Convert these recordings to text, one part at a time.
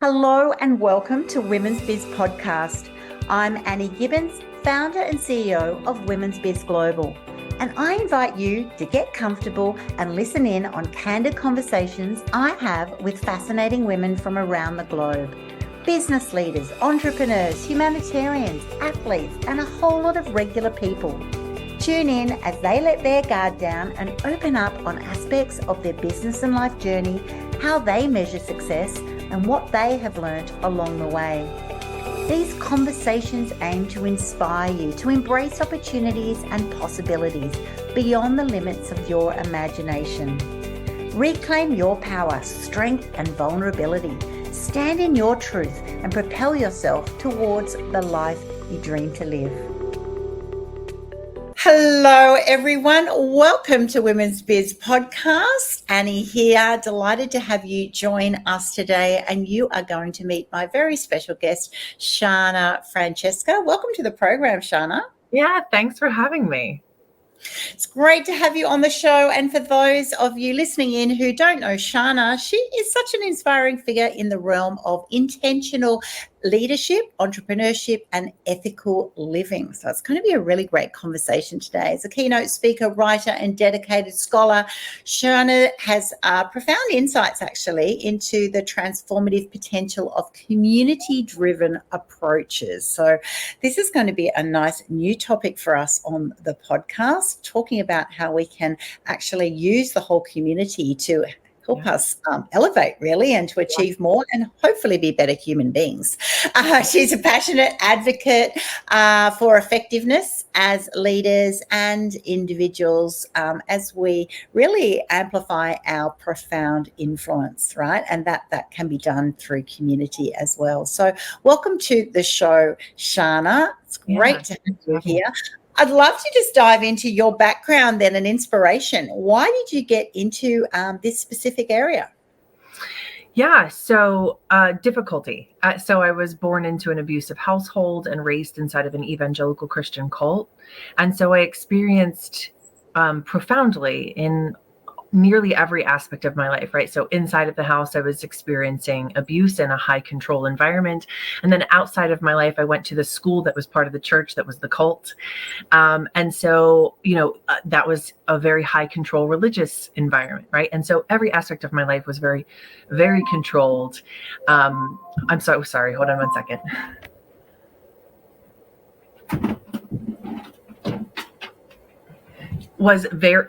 Hello and welcome to Women's Biz Podcast. I'm Annie Gibbins, founder and CEO of Women's Biz Global, and I invite you to get comfortable and listen in on candid conversations I have with fascinating women from around the globe. Business leaders, entrepreneurs, humanitarians, athletes, and a whole lot of regular people. Tune in as they let their guard down and open up on aspects of their business and life journey, how they measure success, and what they have learnt along the way. These conversations aim to inspire you to embrace opportunities and possibilities beyond the limits of your imagination. Reclaim your power, strength, and vulnerability. Stand in your truth and propel yourself towards the life you dream to live. Hello, everyone. Welcome to Women's Biz Podcast. Annie here. Delighted to have you join us today. And you are going to meet my very special guest, Shana Francesca. Welcome to the program, Shana. Yeah, thanks for having me. It's great to have you on the show. And for those of you listening in who don't know Shana, she is such an inspiring figure in the realm of intentional leadership, entrepreneurship, and ethical living. So it's going to be a really great conversation today. As a keynote speaker, writer, and dedicated scholar, Shana has profound insights actually into the transformative potential of community-driven approaches. So this is going to be a nice new topic for us on the podcast, talking about how we can actually use the whole community to help us elevate really and to achieve more and hopefully be better human beings. She's a passionate advocate for effectiveness as leaders and individuals as we really amplify our profound influence, right? And that can be done through community as well. So welcome to the show, Shana. It's great to have you here. I'd love to just dive into your background then and inspiration. Why did you get into this specific area? Yeah, so difficulty. So I was born into an abusive household and raised inside of an evangelical Christian cult. And so I experienced profoundly in nearly every aspect of my life, right? So inside of the house, I was experiencing abuse in a high control environment. And then outside of my life, I went to the school that was part of the church that was the cult. And so, that was a very high control religious environment, right? And so every aspect of my life was very, very controlled. I'm so sorry. Hold on one second.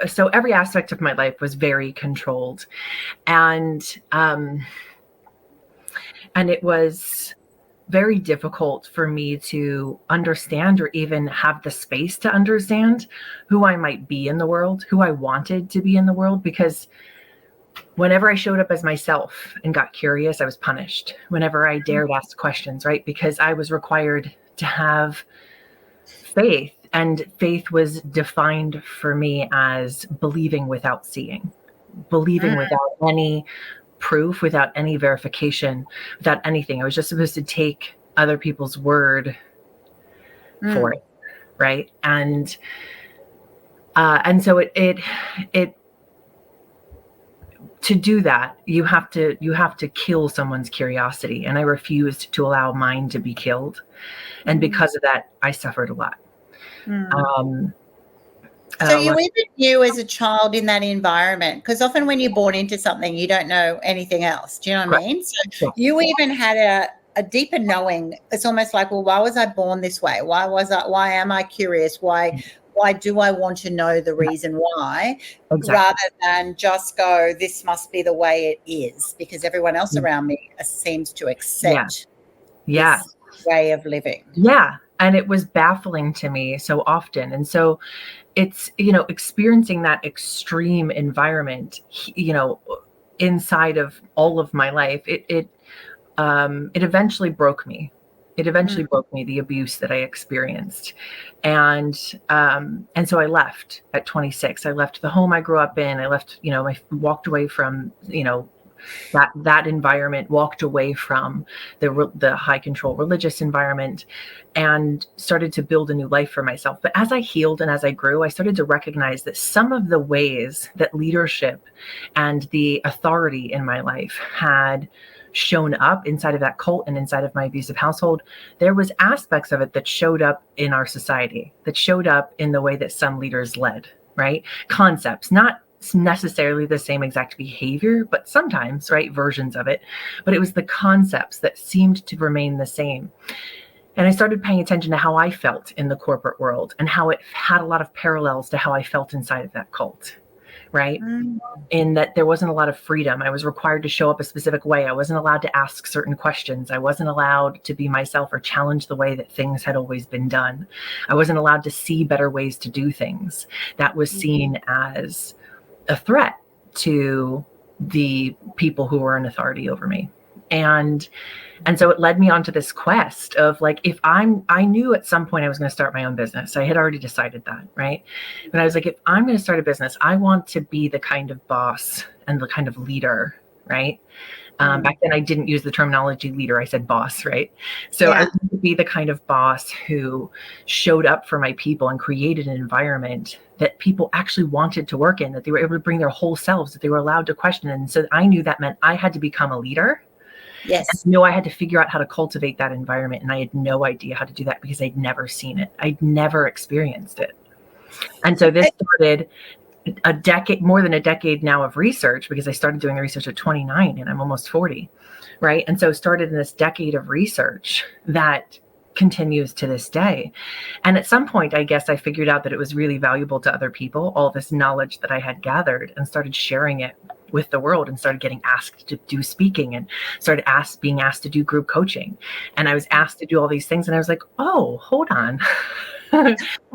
So every aspect of my life was very controlled, and it was very difficult for me to understand or even have the space to understand who I might be in the world, who I wanted to be in the world, because whenever I showed up as myself and got curious, I was punished. Whenever I dared ask questions, right? Because I was required to have faith. And faith was defined for me as believing without seeing, believing without any proof, without any verification, without anything. I was just supposed to take other people's word for it, right? And so it to do that, you have to kill someone's curiosity, and I refused to allow mine to be killed, and because of that, I suffered a lot. So you even knew as a child in that environment, because often when you're born into something, you don't know anything else. Do you know what I mean? So you even had a deeper knowing. It's almost like, well, why was I born this way? Why am I curious? Why do I want to know the reason why, rather than just go, this must be the way it is, because everyone else around me seems to accept this way of living. Yeah. And it was baffling to me so often. And so it's, experiencing that extreme environment, inside of all of my life, it eventually broke me. It eventually broke me, the abuse that I experienced. And so I left at 26. I left the home I grew up in. I left, I walked away from, that environment, walked away from the high control religious environment, and started to build a new life for myself. But as I healed and as I grew, I started to recognize that some of the ways that leadership and the authority in my life had shown up inside of that cult and inside of my abusive household, there was aspects of it that showed up in our society, that showed up in the way that some leaders led, right? Concepts, not necessarily the same exact behavior, but sometimes, right, versions of it. But it was the concepts that seemed to remain the same. And I started paying attention to how I felt in the corporate world and how it had a lot of parallels to how I felt inside of that cult, right? In that there wasn't a lot of freedom. I was required to show up a specific way. I wasn't allowed to ask certain questions. I wasn't allowed to be myself or challenge the way that things had always been done. I wasn't allowed to see better ways to do things. That was seen as a threat to the people who were in authority over me. And so it led me onto this quest of like, I knew at some point I was going to start my own business. I had already decided that, right? But I was like, if I'm going to start a business, I want to be the kind of boss and the kind of leader, right? Back then I didn't use the terminology leader. I said boss, right? So I wanted to be the kind of boss who showed up for my people and created an environment that people actually wanted to work in, that they were able to bring their whole selves, that they were allowed to question. And so I knew that meant I had to become a leader. Yes. And I had to figure out how to cultivate that environment. And I had no idea how to do that because I'd never seen it. I'd never experienced it. And so this started more than a decade now of research, because I started doing the research at 29 and I'm almost 40, right? And so started in this decade of research that continues to this day. And at some point, I guess I figured out that it was really valuable to other people, all this knowledge that I had gathered, and started sharing it with the world, and started getting asked to do speaking, and started being asked to do group coaching. And I was asked to do all these things. And I was like, oh, hold on.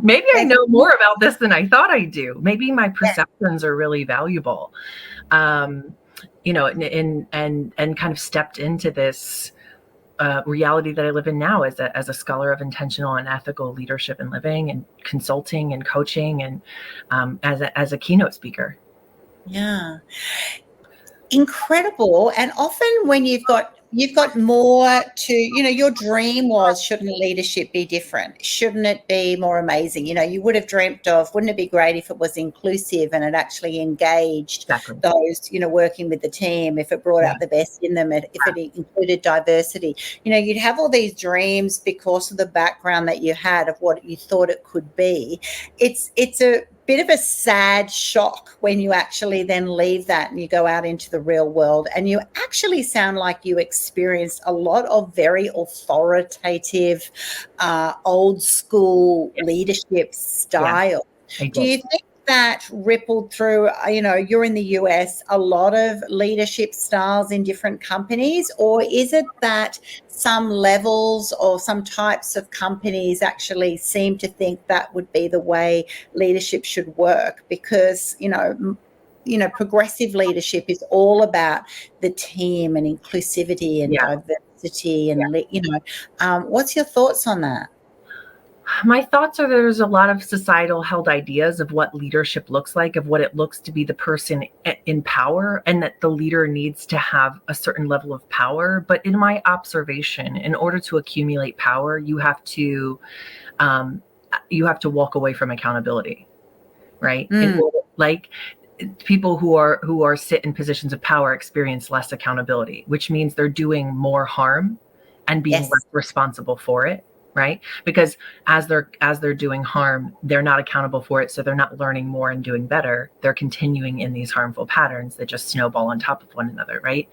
Maybe I know more about this than I thought I do. Maybe my perceptions are really valuable. And kind of stepped into this reality that I live in now as a scholar of intentional and ethical leadership and living, and consulting and coaching, and as a keynote speaker. Yeah. Incredible. And often when you've got more to, your dream was, shouldn't leadership be different? Shouldn't it be more amazing? You would have dreamt of, wouldn't it be great if it was inclusive and it actually engaged those, working with the team, if it brought out the best in them, if it included diversity? You'd have all these dreams because of the background that you had of what you thought it could be. It's a bit of a sad shock when you actually then leave that and you go out into the real world, and you actually sound like you experienced a lot of very authoritative, old school leadership style. Do you think that rippled through, you're in the US, a lot of leadership styles in different companies, or is it that some levels or some types of companies actually seem to think that would be the way leadership should work? Because, progressive leadership is all about the team and inclusivity and diversity and, what's your thoughts on that? My thoughts are there's a lot of societal held ideas of what leadership looks like, of what it looks to be the person in power, and that the leader needs to have a certain level of power. But in my observation, in order to accumulate power, you have to walk away from accountability, right? Like people who are sit in positions of power experience less accountability, which means they're doing more harm and being less responsible for it. Right? Because as they're doing harm, they're not accountable for it. So they're not learning more and doing better. They're continuing in these harmful patterns that just snowball on top of one another. Right?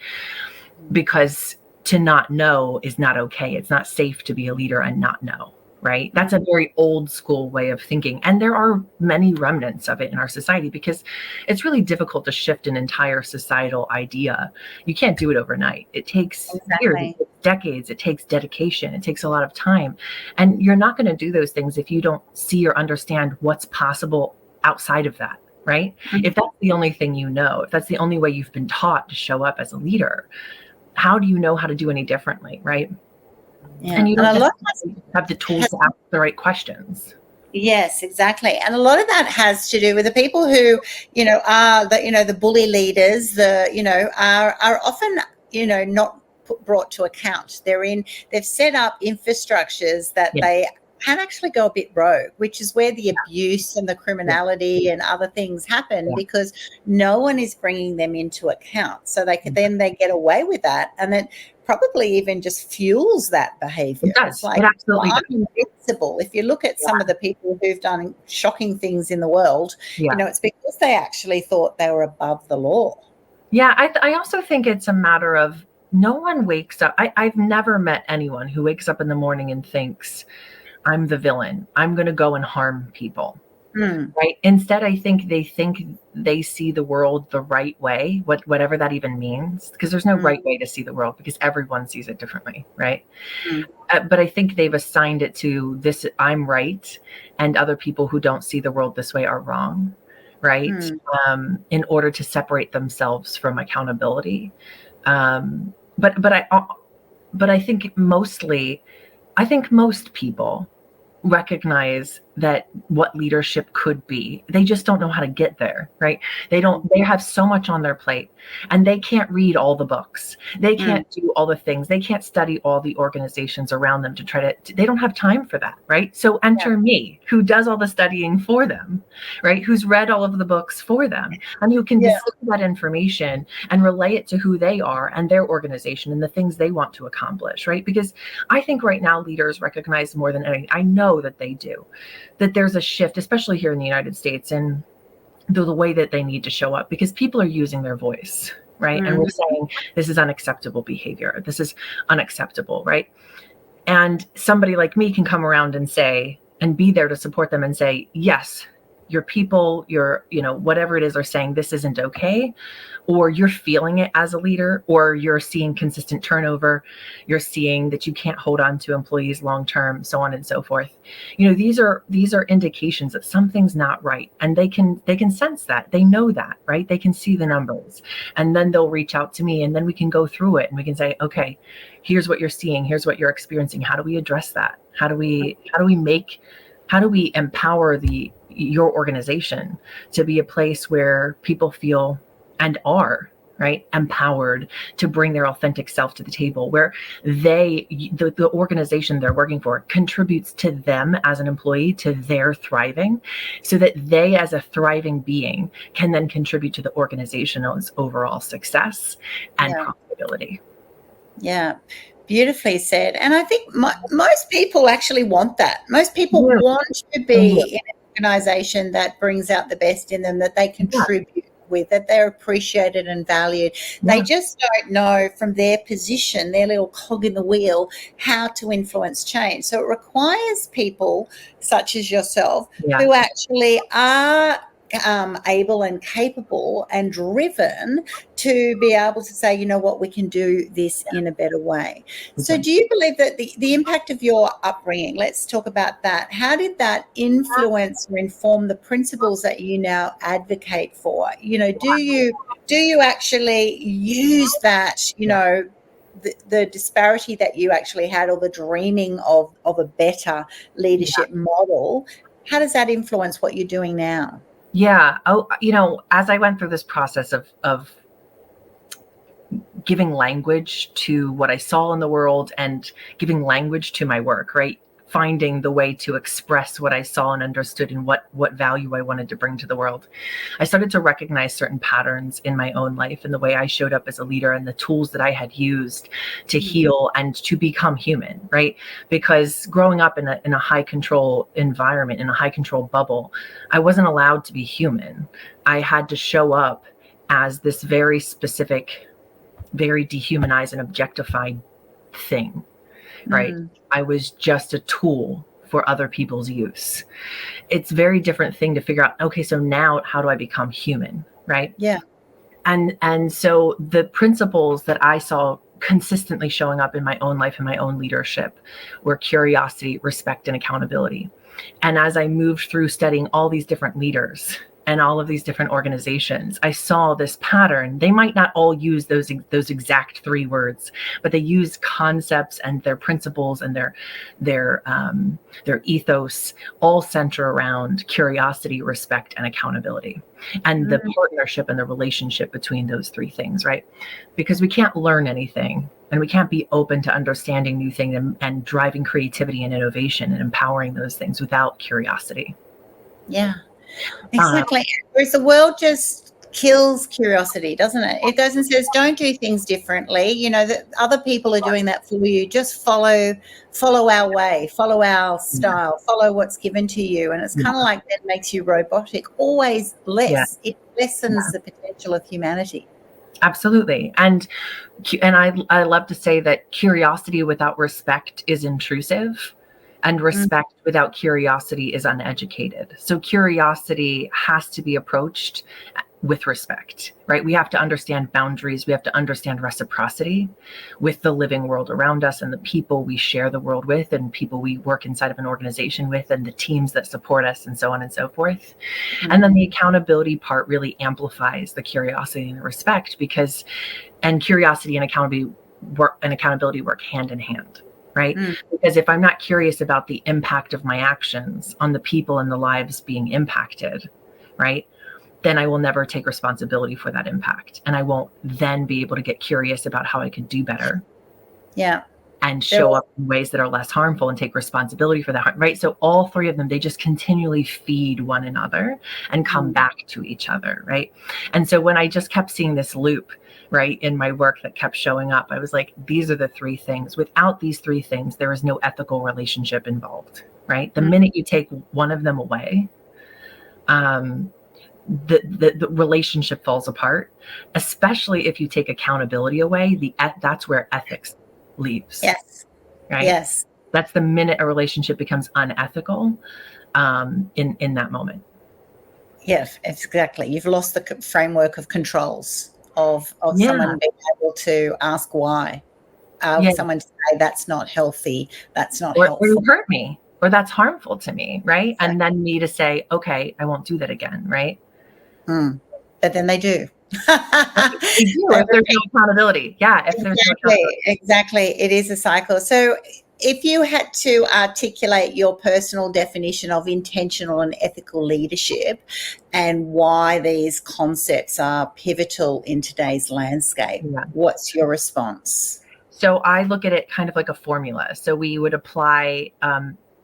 Because to not know is not okay. It's not safe to be a leader and not know. Right? That's a very old school way of thinking. And there are many remnants of it in our society, because it's really difficult to shift an entire societal idea. You can't do it overnight. It takes years, it takes decades, it takes dedication, it takes a lot of time. And you're not going to do those things if you don't see or understand what's possible outside of that. Right? If that's the only thing if that's the only way you've been taught to show up as a leader, how do you know how to do any differently? Right? Yeah. And you don't have the tools to ask the right questions. Yes, exactly. And a lot of that has to do with the people who, are the bully leaders, are often, not brought to account. They've set up infrastructures that they can actually go a bit rogue, which is where the abuse and the criminality and other things happen, because no one is bringing them into account. So they get away with that, and it probably even just fuels that behavior. It does. It's like, it absolutely I'm does. invincible. If you look at some of the people who've done shocking things in the world, it's because they actually thought they were above the law. Yeah, I also think it's a matter of, no one wakes up. I've never met anyone who wakes up in the morning and thinks, I'm the villain, I'm going to go and harm people. Right? Instead, I think they see the world the right way, whatever that even means, because there's no right way to see the world, because everyone sees it differently, right? But I think they've assigned it to this, I'm right, and other people who don't see the world this way are wrong, right? In order to separate themselves from accountability. But I think most people recognize that what leadership could be. They just don't know how to get there, right? They have so much on their plate, and they can't read all the books. They can't do all the things. They can't study all the organizations around them they don't have time for that, right? So enter me, who does all the studying for them, right? Who's read all of the books for them, and who can distill that information and relay it to who they are and their organization and the things they want to accomplish, right? Because I think right now leaders recognize more than anything, I know that they do, that there's a shift, especially here in the United States, in the way that they need to show up, because people are using their voice, right? And we're saying, this is unacceptable behavior. This is unacceptable, right? And somebody like me can come around and say, and be there to support them and say, yes, your people, whatever it is they're saying, this isn't okay. Or you're feeling it as a leader, or you're seeing consistent turnover, you're seeing that you can't hold on to employees long term, so on and so forth. These are indications that something's not right, and they can sense that. They know that, right? They can see the numbers, and then they'll reach out to me, and then we can go through it, and we can say, okay, here's what you're seeing, here's what you're experiencing. How do we address that? How do we empower your organization to be a place where people feel and are, right, empowered to bring their authentic self to the table, where the organization they're working for contributes to them as an employee, to their thriving, so that they as a thriving being can then contribute to the organization's overall success and profitability. Yeah, beautifully said. And I think most people actually want that. Most people want to be in an organization that brings out the best in them, that they contribute with, that they're appreciated and valued. They just don't know from their position, their little cog in the wheel, how to influence change. So it requires people such as yourself who actually are able and capable and driven to be able to say, we can do this in a better way. So do you believe that the impact of your upbringing, let's talk about that, how did that influence or inform the principles that you now advocate for? Do you actually use that, the disparity that you actually had, or the dreaming of a better leadership model, how does that influence what you're doing now? Yeah. As I went through this process of giving language to what I saw in the world and giving language to my work, right? Finding the way to express what I saw and understood, and what value I wanted to bring to the world, I started to recognize certain patterns in my own life and the way I showed up as a leader, and the tools that I had used to heal and to become human, right? Because growing up in a high control environment, in a high control bubble, I wasn't allowed to be human. I had to show up as this very specific, very dehumanized and objectified thing, right? I was just a tool for other people's use. It's a very different thing to figure out, okay, so now how do I become human, right? Yeah. And so the principles that I saw consistently showing up in my own life and my own leadership were curiosity, respect, and accountability. And as I moved through studying all these different leaders and all of these different organizations, I saw this pattern. They might not all use those exact 3 words, but they use concepts and their principles and their ethos all center around curiosity, respect, and accountability, and the partnership and the relationship between those 3 things, right? Because we can't learn anything, and we can't be open to understanding new things and driving creativity and innovation and empowering those things without curiosity. Yeah. Exactly. Whereas the world just kills curiosity, doesn't it? It goes and says, don't do things differently. You know, that other people are doing that for you. Just follow our way, follow our style, follow what's given to you. And it's kind of like that makes you robotic, always less. It lessens the potential of humanity. Absolutely. And I love to say that curiosity without respect is intrusive. And respect without curiosity is uneducated. So curiosity has to be approached with respect, right? We have to understand boundaries. We have to understand reciprocity with the living world around us and the people we share the world with and people we work inside of an organization with and the teams that support us and so on and so forth. And then the accountability part really amplifies the curiosity and the respect and curiosity and accountability work hand in hand. Right? Because if I'm not curious about the impact of my actions on the people and the lives being impacted, right, then I will never take responsibility for that impact. And I won't then be able to get curious about how I could do better. Yeah. And show up in ways that are less harmful and take responsibility for that, right? So all 3 of them, they just continually feed one another and come back to each other, right? And so when I just kept seeing this loop, right, in my work that kept showing up, I was like, these are the 3 things. Without these 3 things, there is no ethical relationship involved, right? The minute you take one of them away, the relationship falls apart, especially if you take accountability away. That's where ethics leaves. Yes. Right. Yes. That's the minute a relationship becomes unethical in that moment. Yes, exactly. You've lost the framework of controls of someone being able to ask why. Someone to say that's not healthy, that's not helpful. Or you hurt me, or that's harmful to me, right? Exactly. And then me to say, okay, I won't do that again, right? But then they do. They do if there's no accountability. Yeah, if there's no accountability. Exactly. It is a cycle. So if you had to articulate your personal definition of intentional and ethical leadership and why these concepts are pivotal in today's landscape, what's your response? So I look at it kind of like a formula. So we would apply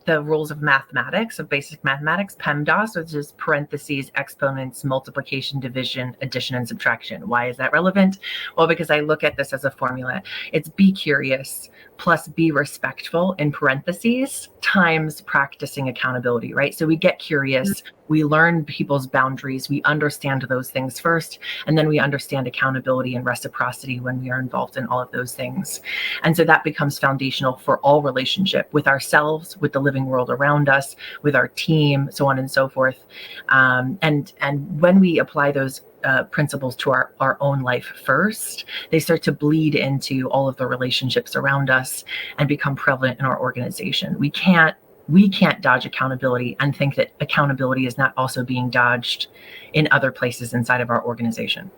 the rules of mathematics, of basic mathematics, PEMDAS, which is parentheses, exponents, multiplication, division, addition, and subtraction. Why is that relevant? Well, because I look at this as a formula. It's be curious plus be respectful in parentheses times practicing accountability, right? So we get curious, we learn people's boundaries, we understand those things first, and then we understand accountability and reciprocity when we are involved in all of those things. And so that becomes foundational for all relationship with ourselves, with the living world around us, with our team, so on and so forth. And when we apply those principles to our own life first, they start to bleed into all of the relationships around us and become prevalent in our organization. We can't dodge accountability and think that accountability is not also being dodged in other places inside of our organization.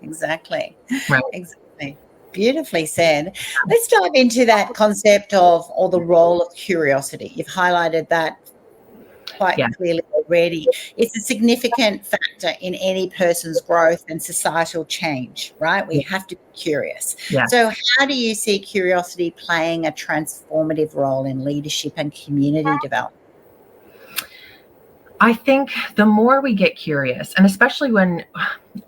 Exactly. Right. Exactly. Beautifully said. Let's dive into that concept of, or the role of curiosity. You've highlighted that quite clearly already. It's a significant factor in any person's growth and societal change, right? We have to be curious. So how do you see curiosity playing a transformative role in leadership and community development? I think the more we get curious, and especially when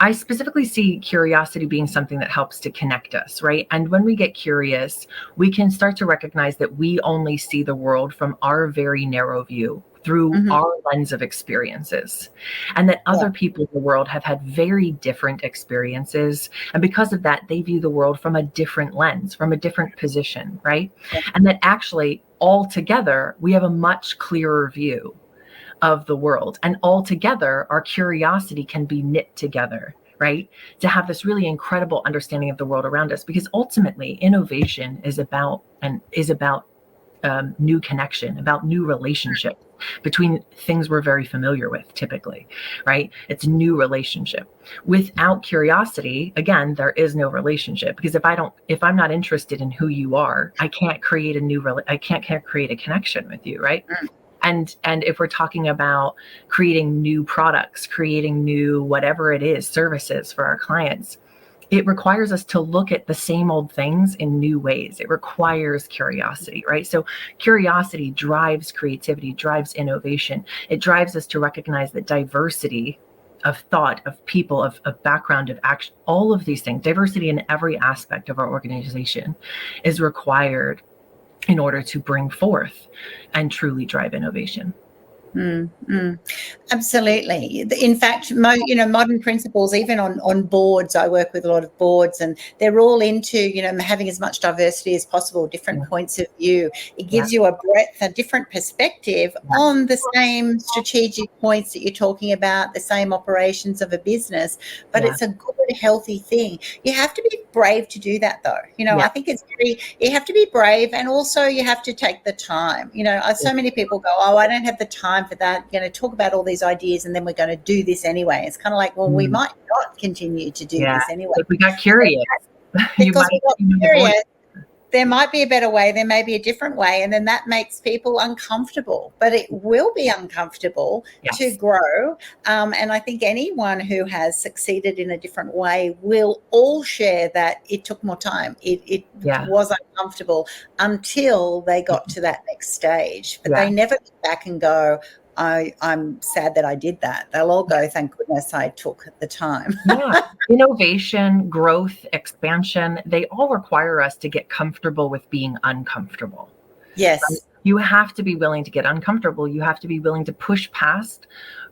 I specifically see curiosity being something that helps to connect us, right? And when we get curious, we can start to recognize that we only see the world from our very narrow view, through our lens of experiences, and that other people in the world have had very different experiences. And because of that, they view the world from a different lens, from a different position, right? And that actually altogether, we have a much clearer view of the world. And altogether, our curiosity can be knit together, right? To have this really incredible understanding of the world around us, because ultimately innovation is about new connection, about new relationships. between things we're very familiar with, typically, right? It's a new relationship. Without curiosity, again, there is no relationship, because if I'm not interested in who you are, I can't create I can't create a connection with you, right? And if we're talking about creating new products, creating new whatever it is, services for our clients, it requires us to look at the same old things in new ways. It requires curiosity, right? So curiosity drives creativity, drives innovation. It drives us to recognize that diversity of thought, of people, of background, of action, all of these things, diversity in every aspect of our organization is required in order to bring forth and truly drive innovation. Absolutely. In fact, modern principles, even on boards, I work with a lot of boards, and they're all into, having as much diversity as possible, different points of view. It gives you a breadth, a different perspective on the same strategic points that you're talking about, the same operations of a business, but it's a good, healthy thing. You have to be brave to do that, though. I think you have to be brave, and also you have to take the time. So many people go, oh, I don't have the time for that. Going to talk about all these ideas, and then we're going to do this anyway. It's kind of like, well, we might not continue to do this anyway. But we got curious. Because we got curious. There might be a better way, there may be a different way, and then that makes people uncomfortable. But it will be uncomfortable to grow. And I think anyone who has succeeded in a different way will all share that it took more time. It was uncomfortable until they got to that next stage. But they never look back and go, I'm sad that I did that. They'll all go, thank goodness I took the time. Innovation, growth, expansion, they all require us to get comfortable with being uncomfortable. Yes. Right? You have to be willing to get uncomfortable. You have to be willing to push past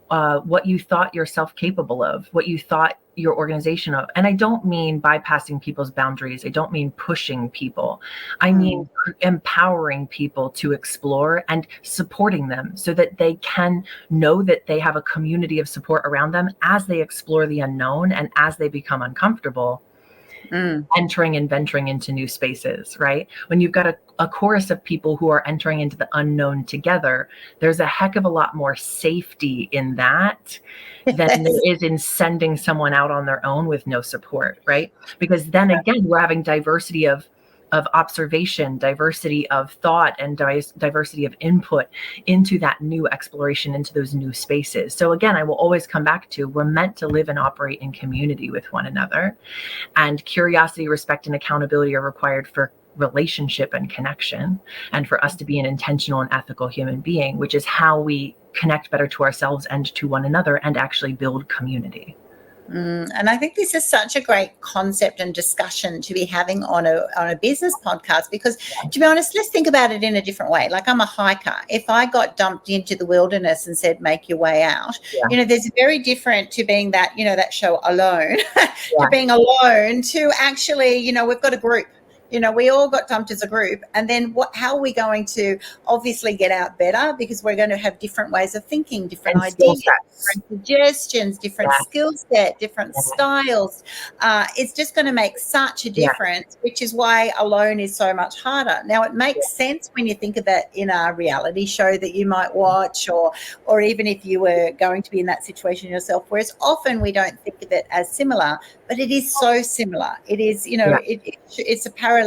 what you thought yourself capable of, what you thought your organization of. And I don't mean bypassing people's boundaries. I don't mean pushing people. I mean empowering people to explore and supporting them so that they can know that they have a community of support around them as they explore the unknown and as they become uncomfortable. Entering and venturing into new spaces, right? When you've got a chorus of people who are entering into the unknown together, there's a heck of a lot more safety in that than there is in sending someone out on their own with no support, right? Because then again, we're having diversity of observation, diversity of thought, and diversity of input into that new exploration, into those new spaces. So again, I will always come back to, we're meant to live and operate in community with one another. And curiosity, respect, and accountability are required for relationship and connection, and for us to be an intentional and ethical human being, which is how we connect better to ourselves and to one another and actually build community. And I think this is such a great concept and discussion to be having on a business podcast, because to be honest, let's think about it in a different way. Like, I'm a hiker. If I got dumped into the wilderness and said, make your way out, there's very different to being that, that show Alone, to being alone, to actually, we've got a group. We all got dumped as a group. And then how are we going to obviously get out better? Because we're going to have different ways of thinking, different ideas, different suggestions, different skill set, different styles. It's just going to make such a difference, which is why alone is so much harder. Now, it makes sense when you think of it in a reality show that you might watch, or even if you were going to be in that situation yourself, whereas often we don't think of it as similar, but it is so similar. It is, it's a parallel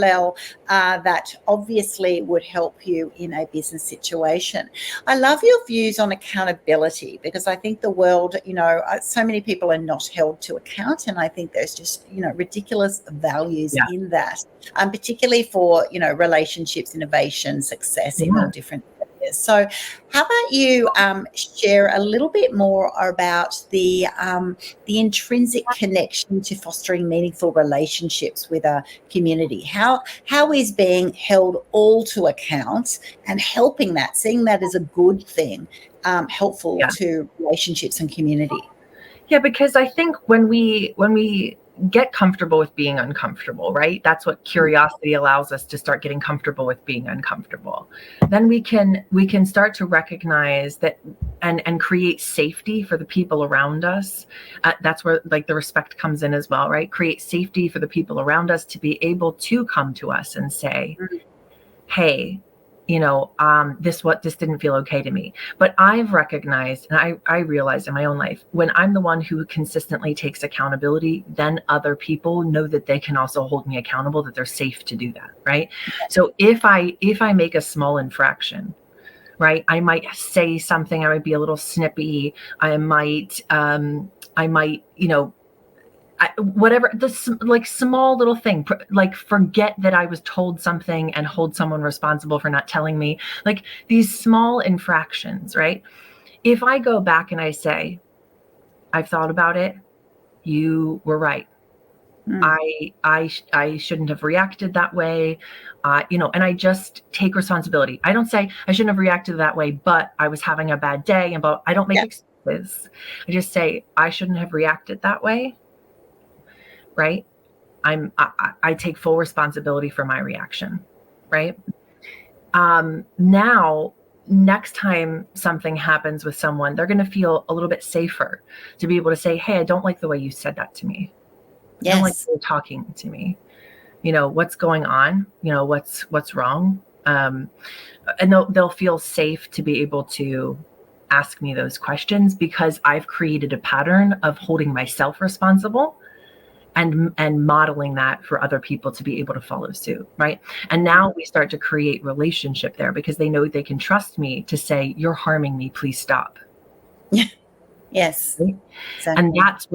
that obviously would help you in a business situation. I love your views on accountability, because I think the world, so many people are not held to account, and I think there's just, ridiculous values in that, particularly for, relationships, innovation, success in all different areas. So how about you share a little bit more about the intrinsic connection to fostering meaningful relationships with a community? How is being held all to account and helping that, seeing that as a good thing, helpful to relationships and community? Yeah, because I think when we get comfortable with being uncomfortable, right? That's what curiosity allows us to start getting comfortable with being uncomfortable. Then we can start to recognize that and create safety for the people around us. That's where like the respect comes in as well, right? Create safety for the people around us to be able to come to us and say, hey, this didn't feel okay to me. But I've recognized, and I realized in my own life, when I'm the one who consistently takes accountability, then other people know that they can also hold me accountable, that they're safe to do that, right? So if I make a small infraction, right, I might say something, I might be a little snippy, I might, whatever, this like small little thing, like forget that I was told something and hold someone responsible for not telling me, like these small infractions, right? If I go back and I say, I've thought about it, you were right. I shouldn't have reacted that way, and I just take responsibility. I don't say I shouldn't have reacted that way, but I was having a bad day, I don't make excuses. I just say I shouldn't have reacted that way. Right? I take full responsibility for my reaction, right? Now, next time something happens with someone, they're going to feel a little bit safer to be able to say, hey, I don't like the way you said that to me. I don't like the way you're talking to me. What's going on? What's wrong? And they'll feel safe to be able to ask me those questions, because I've created a pattern of holding myself responsible and modeling that for other people to be able to follow suit, right? And now we start to create relationship there, because they know they can trust me to say, you're harming me, please stop. Yes. Right? Exactly. And that's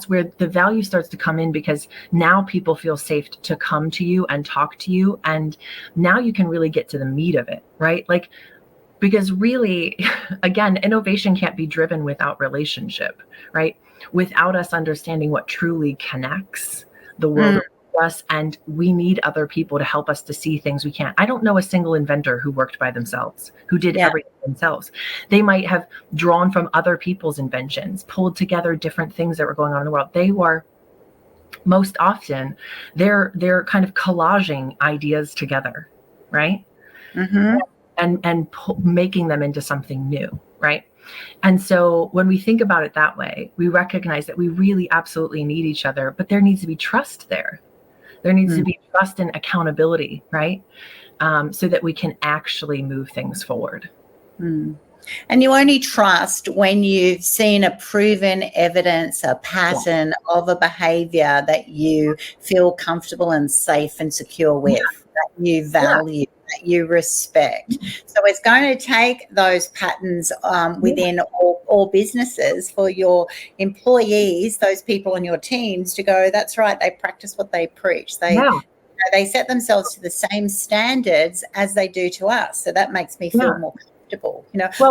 where the value starts to come in, because now people feel safe to come to you and talk to you. And now you can really get to the meat of it, right? Like, because really, again, innovation can't be driven without relationship, right? Without us understanding what truly connects the world around us. And we need other people to help us to see things we can't. I don't know a single inventor who worked by themselves, who did everything themselves. They might have drawn from other people's inventions, pulled together different things that were going on in the world. They were, most often, they're kind of collaging ideas together, right? And making them into something new, right? And so when we think about it that way, we recognize that we really absolutely need each other, but there needs to be trust there. There needs to be trust and accountability, right? So that we can actually move things forward. And you only trust when you've seen a proven evidence, a pattern of a behavior that you feel comfortable and safe and secure with, that you value, that you respect. So it's going to take those patterns within all businesses for your employees, those people on your teams, to go, that's right, they practice what they preach. They set themselves to the same standards as they do to us. So that makes me feel more comfortable.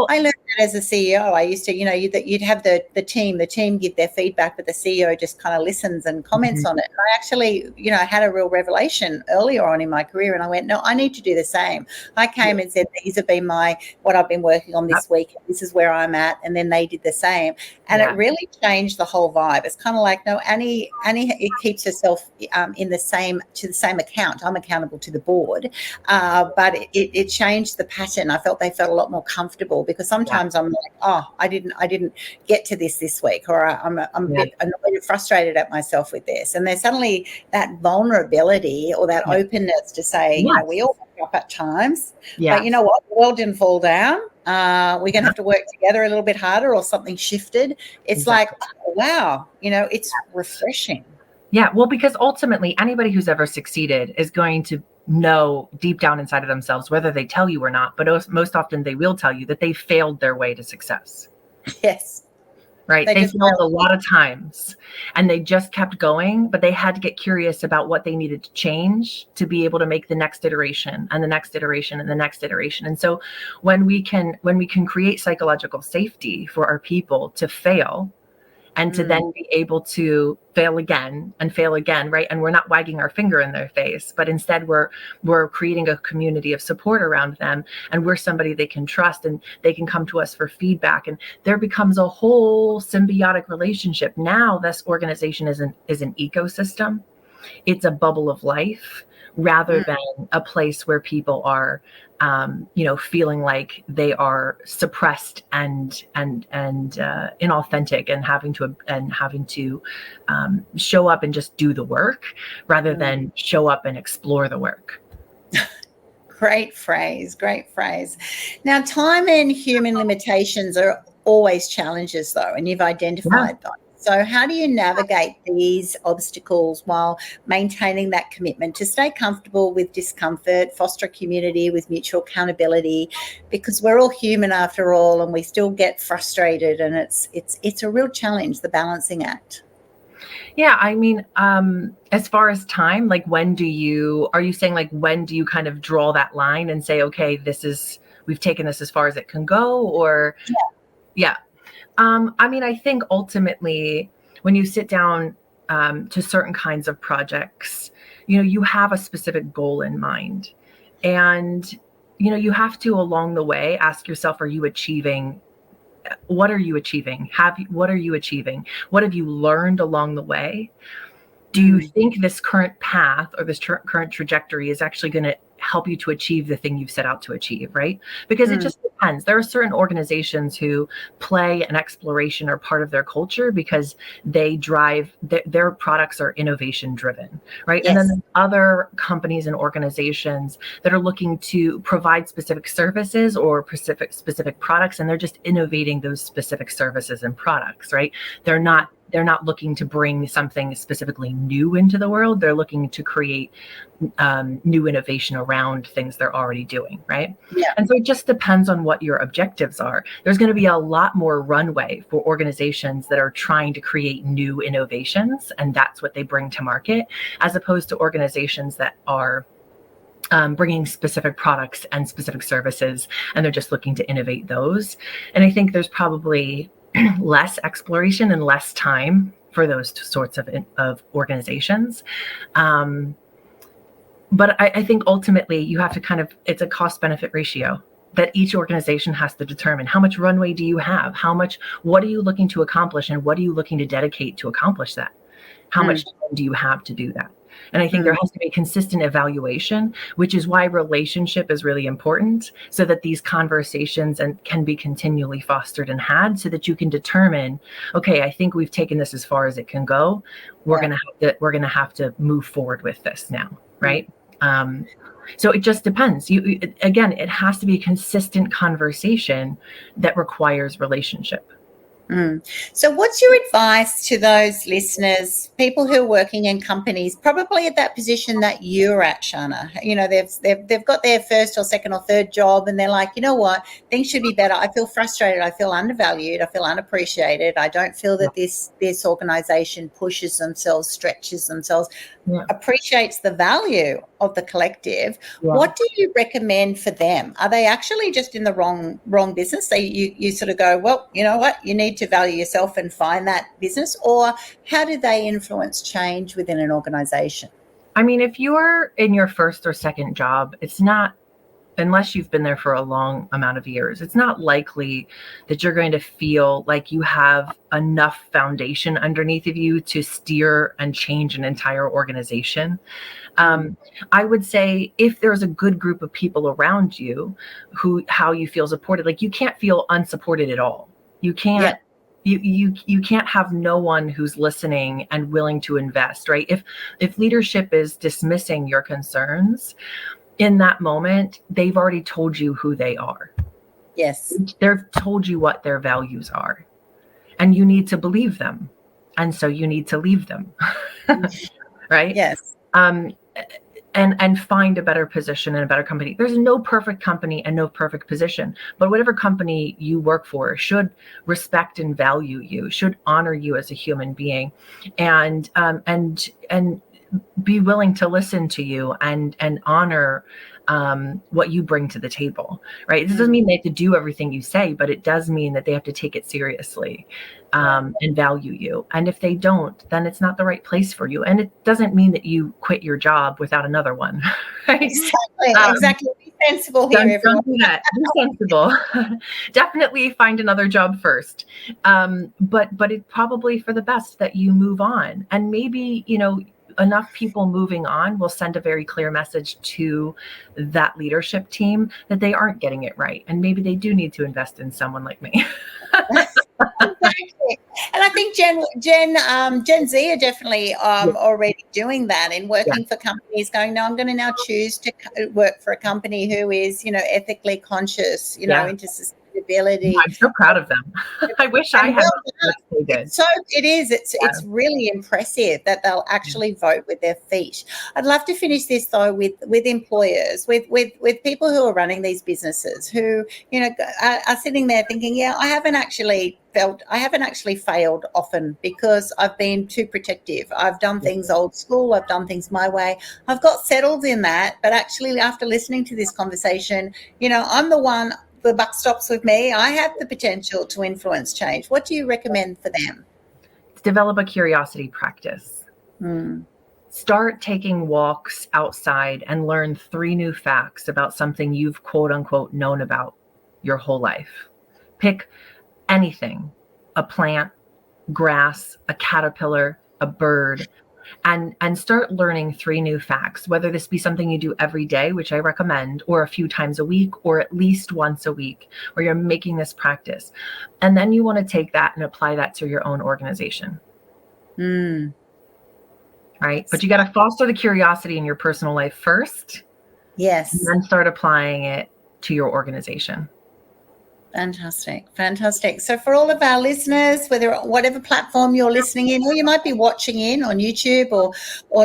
I learned that as a CEO. I used to, you'd have the team give their feedback, but the CEO just kind of listens and comments on it. And I actually, I had a real revelation earlier on in my career, and I went, no, I need to do the same. I came and said, these have been what I've been working on this week. This is where I'm at. And then they did the same. And it really changed the whole vibe. It's kind of like, no, Annie, it keeps herself to the same account. I'm accountable to the board. But it changed the pattern. I felt they felt a lot more comfortable, because sometimes I'm like, oh, I didn't get to this week, or I'm a bit annoyed and frustrated at myself with this. And there's suddenly that vulnerability or that openness to say, we all fuck up at times, but you know what, the world didn't fall down. We're going to have to work together a little bit harder, or something shifted. It's like, oh, wow, it's refreshing. Yeah, well, because ultimately anybody who's ever succeeded is going to know deep down inside of themselves, whether they tell you or not, but most often they will tell you that they failed their way to success. Yes. Right. They failed a lot of times, and they just kept going, but they had to get curious about what they needed to change to be able to make the next iteration and the next iteration and the next iteration. And so when we can create psychological safety for our people to fail, and to then be able to fail again, right? And we're not wagging our finger in their face, but instead we're creating a community of support around them, and we're somebody they can trust, and they can come to us for feedback, and there becomes a whole symbiotic relationship. Now this organization is an ecosystem. It's a bubble of life, rather than a place where people are feeling like they are suppressed and inauthentic, and having to show up and just do the work, rather than show up and explore the work. Great phrase, great phrase. Now, time and human limitations are always challenges, though, and you've identified those. So how do you navigate these obstacles while maintaining that commitment to stay comfortable with discomfort, foster a community with mutual accountability? Because we're all human after all, and we still get frustrated, and it's a real challenge, the balancing act. Yeah, I mean, as far as time, like are you saying like when do you kind of draw that line and say, okay, we've taken this as far as it can go, or yeah. I mean, I think ultimately when you sit down to certain kinds of projects, you have a specific goal in mind, and you have to along the way ask yourself, what are you achieving? What are you achieving? What have you learned along the way? Do you think this current path or this current trajectory is actually going to help you to achieve the thing you've set out to achieve, right? Because it just depends. There are certain organizations who play and exploration are part of their culture because they drive, their products are innovation driven, right? Yes. And then there's other companies and organizations that are looking to provide specific services or specific products, and they're just innovating those specific services and products, right? They're not looking to bring something specifically new into the world. They're looking to create new innovation around things they're already doing, right? Yeah. And so it just depends on what your objectives are. There's going to be a lot more runway for organizations that are trying to create new innovations, and that's what they bring to market, as opposed to organizations that are bringing specific products and specific services, and they're just looking to innovate those. And I think there's probably less exploration and less time for those sorts of organizations. But I think ultimately you have to it's a cost benefit ratio that each organization has to determine. How much runway do you have? What are you looking to accomplish, and what are you looking to dedicate to accomplish that? How much time do you have to do that? And I think there has to be consistent evaluation, which is why relationship is really important, so that these conversations can be continually fostered and had, so that you can determine, okay, I think we've taken this as far as it can go. We're going to have to move forward with this now, right? So it just depends. Again, it has to be a consistent conversation that requires relationship. So what's your advice to those listeners, people who are working in companies, probably at that position that you're at, Shana? They've got their first or second or third job, and they're like, you know what, things should be better. I feel frustrated. I feel undervalued. I feel unappreciated. I don't feel that this organization pushes themselves, stretches themselves, appreciates the value of the collective. What do you recommend for them? Are they actually just in the wrong business? You sort of go, well, you know what, you need to value yourself and find that business, or how do they influence change within an organization? I mean, if you're in your first or second job, it's not, unless you've been there for a long amount of years, it's not likely that you're going to feel like you have enough foundation underneath of you to steer and change an entire organization. I would say if there's a good group of people around you how you feel supported, like you can't feel unsupported at all. You can't. You can't have no one who's listening and willing to invest, right? If leadership is dismissing your concerns, in that moment, they've already told you who they are. Yes. They've told you what their values are, and you need to believe them. And so you need to leave them, right? Yes. And find a better position and a better company. There's no perfect company and no perfect position, but whatever company you work for should respect and value you, should honor you as a human being, and be willing to listen to you and honor what you bring to the table, right? This doesn't mean they have to do everything you say, but it does mean that they have to take it seriously and value you. And if they don't, then it's not the right place for you. And it doesn't mean that you quit your job without another one, right? Exactly. Be sensible here, everyone. Don't do that. Be sensible. Definitely find another job first. But it's probably for the best that you move on. And maybe, enough people moving on will send a very clear message to that leadership team that they aren't getting it right. And maybe they do need to invest in someone like me. Exactly. Exactly. And I think Gen Z are definitely already doing that and working for companies going, no, I'm going to now choose to work for a company who is, ethically conscious, into sustainability. I'm so proud of them. I wish I had what they did. It's really impressive that they'll actually vote with their feet. I'd love to finish this though with employers, with people who are running these businesses who, are sitting there thinking, I haven't actually failed often because I've been too protective. I've done things old school. I've done things my way. I've got settled in that. But actually, after listening to this conversation, I'm the one, the buck stops with me. I have the potential to influence change. What do you recommend for them? Develop a curiosity practice. Start taking walks outside and learn 3 new facts about something you've quote unquote known about your whole life. Pick anything, a plant, grass, a caterpillar, a bird, and start learning 3 new facts, whether this be something you do every day, which I recommend, or a few times a week, or at least once a week, where you're making this practice. And then you want to take that and apply that to your own organization. Right? But you got to foster the curiosity in your personal life first. Yes. And then start applying it to your organization. Fantastic. So for all of our listeners, whatever platform you're listening in, or you might be watching in on YouTube or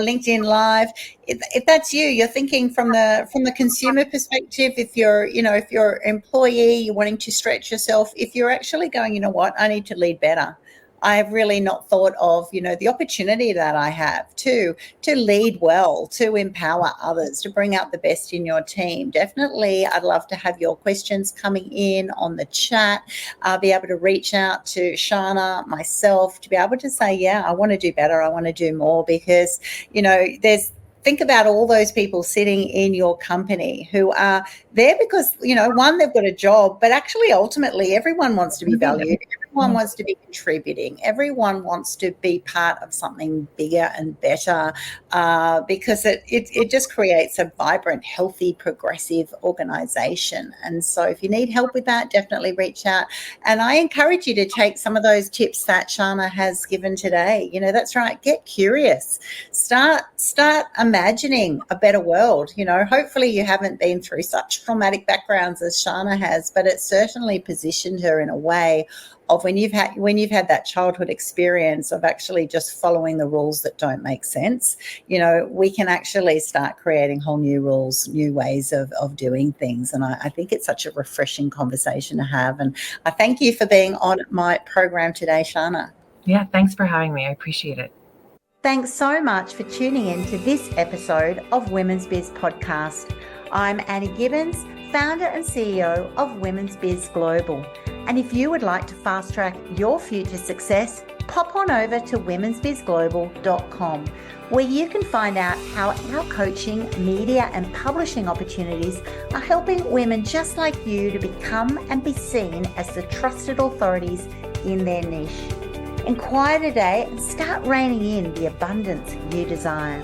LinkedIn Live, if that's you're thinking from the consumer perspective, if you're employee, you're wanting to stretch yourself, if you're actually going, I need to lead better. I have really not thought of, the opportunity that I have to lead well, to empower others, to bring out the best in your team. Definitely, I'd love to have your questions coming in on the chat. I'll be able to reach out to Shana, myself, to be able to say, I want to do better. I want to do more because, think about all those people sitting in your company who are there because, one, they've got a job, but actually ultimately everyone wants to be valued. Everyone wants to be contributing. Everyone wants to be part of something bigger and better because it just creates a vibrant, healthy, progressive organisation. And so if you need help with that, definitely reach out. And I encourage you to take some of those tips that Shana has given today. That's right. Get curious. Start imagining a better world. Hopefully you haven't been through such traumatic backgrounds as Shana has, but it certainly positioned her in a way of when you've had that childhood experience of actually just following the rules that don't make sense, we can actually start creating whole new rules, new ways of doing things. And I think it's such a refreshing conversation to have. And I thank you for being on my program today, Shana. Yeah, thanks for having me. I appreciate it. Thanks so much for tuning in to this episode of Women's Biz Podcast. I'm Annie Gibbins, founder and CEO of Women's Biz Global. And if you would like to fast track your future success, pop on over to womensbizglobal.com, where you can find out how our coaching, media and publishing opportunities are helping women just like you to become and be seen as the trusted authorities in their niche. Inquire today and start reining in the abundance you desire.